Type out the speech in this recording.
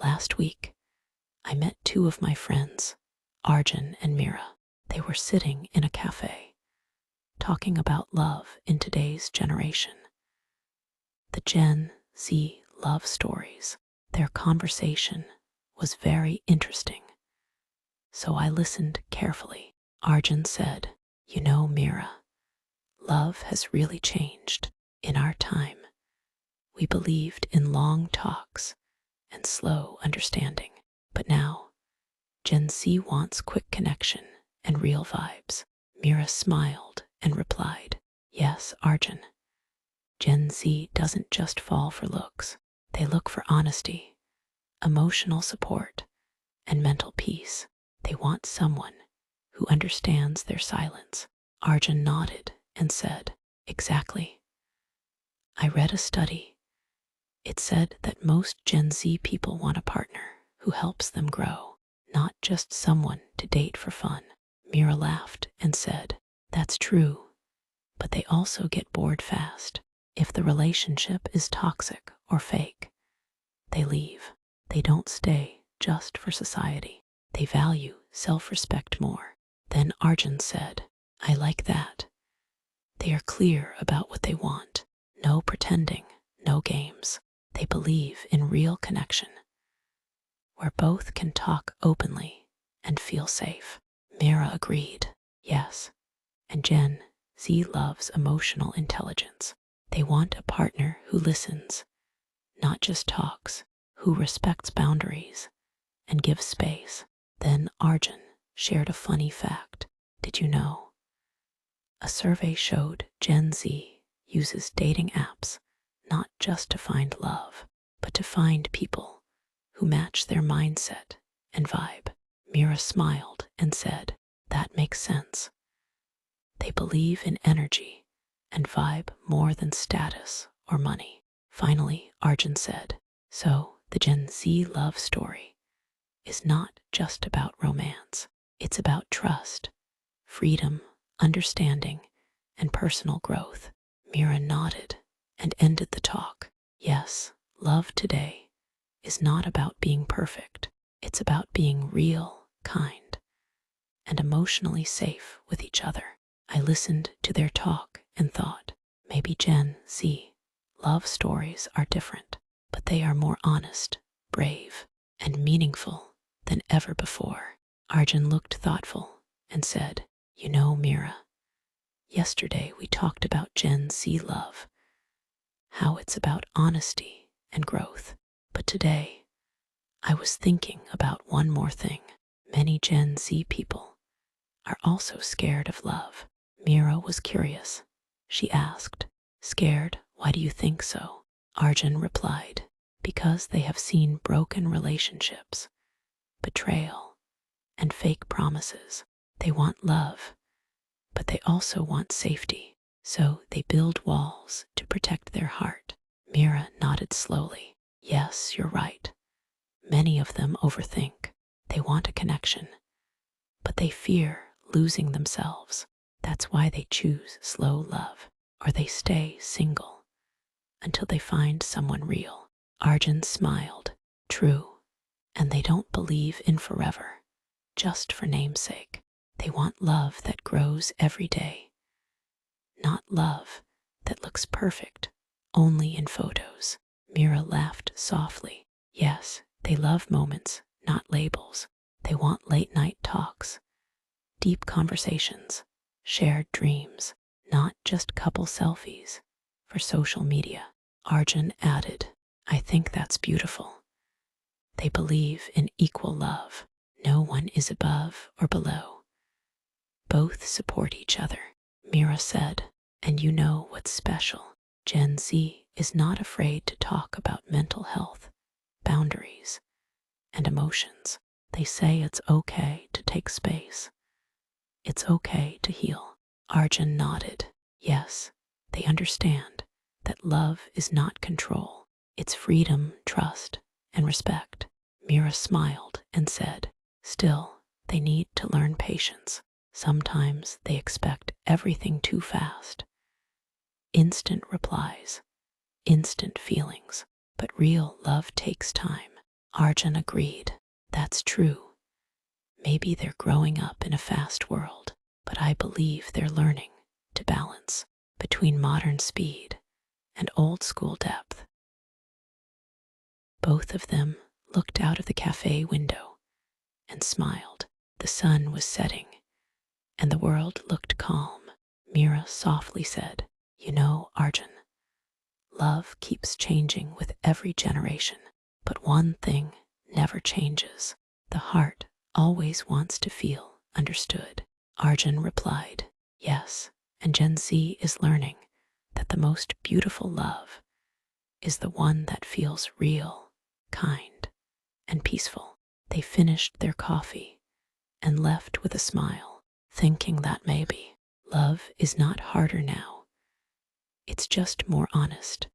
Last week, I met two of my friends, Arjun and Mira. They were sitting in a cafe, talking about love in today's generation. The Gen Z love stories. Their conversation was very interesting, so I listened carefully. Arjun said, "You know, Mira, love has really changed. In our time, we believed in long talks and slow understanding, but now Gen Z wants quick connection and real vibes." Mira smiled and replied, "Yes, Arjun, Gen Z doesn't just fall for looks. They look for honesty, emotional support, and mental peace. They want someone who understands their silence." Arjun nodded and said, "Exactly. I read a study. It said that most Gen Z people want a partner who helps them grow, not just someone to date for fun." Mira laughed and said, "That's true, but they also get bored fast. If the relationship is toxic or fake, they leave. They don't stay just for society. They value self-respect more." Then Arjun said, "I like that. They are clear about what they want. No pretending, no games. They believe in real connection, where both can talk openly and feel safe." Mira agreed, "Yes, and Gen Z loves emotional intelligence. They want a partner who listens, not just talks, who respects boundaries and gives space." Then Arjun shared a funny fact. "Did you know? A survey showed Gen Z uses dating apps not just to find love, but to find people who match their mindset and vibe." Mira smiled and said, "That makes sense. They believe in energy and vibe more than status or money." Finally, Arjun said, "So the Gen Z love story is not just about romance. It's about trust, freedom, understanding, and personal growth." Mira nodded and ended the talk. "Yes, love today is not about being perfect. It's about being real, kind, and emotionally safe with each other." I listened to their talk and thought, maybe Gen Z love stories are different, but they are more honest, brave, and meaningful than ever before. Arjun looked thoughtful and said, "You know, Mira, yesterday we talked about Gen Z love, how it's about honesty and growth. But today, I was thinking about one more thing. Many Gen Z people are also scared of love." Mira was curious. She asked, "Scared? Why do you think so?" Arjun replied, "Because they have seen broken relationships, betrayal, and fake promises. They want love, but they also want safety, so they build walls to protect their heart." Mira nodded slowly. "Yes, you're right. Many of them overthink. They want a connection, but they fear losing themselves. That's why they choose slow love, or they stay single until they find someone real." Arjun smiled. "True, and they don't believe in forever, just for namesake. They want love that grows every day, not love that looks perfect only in photos." Mira laughed softly. "Yes, they love moments, not labels. They want late night talks, deep conversations, shared dreams, not just couple selfies for social media." Arjun added, "I think that's beautiful. They believe in equal love. No one is above or below. Both support each other." Mira said, "And you know what's special? Gen Z is not afraid to talk about mental health, boundaries, and emotions. They say it's okay to take space. It's okay to heal." Arjun nodded. "Yes, they understand that love is not control. It's freedom, trust, and respect." Mira smiled and said, "Still, they need to learn patience. Sometimes they expect everything too fast. Instant replies, instant feelings. But real love takes time. Arjun agreed. That's true. Maybe they're growing up in a fast world, but I believe they're learning to balance between modern speed and old school depth. Both of them looked out of the cafe window and smiled. The sun was setting, and the world looked calm. Mira softly said, "You know, Arjun, love keeps changing with every generation, but one thing never changes. The heart always wants to feel understood." Arjun replied, "Yes, and Gen Z is learning that the most beautiful love is the one that feels real, kind, and peaceful." They finished their coffee and left with a smile, thinking that maybe love is not harder now, it's just more honest.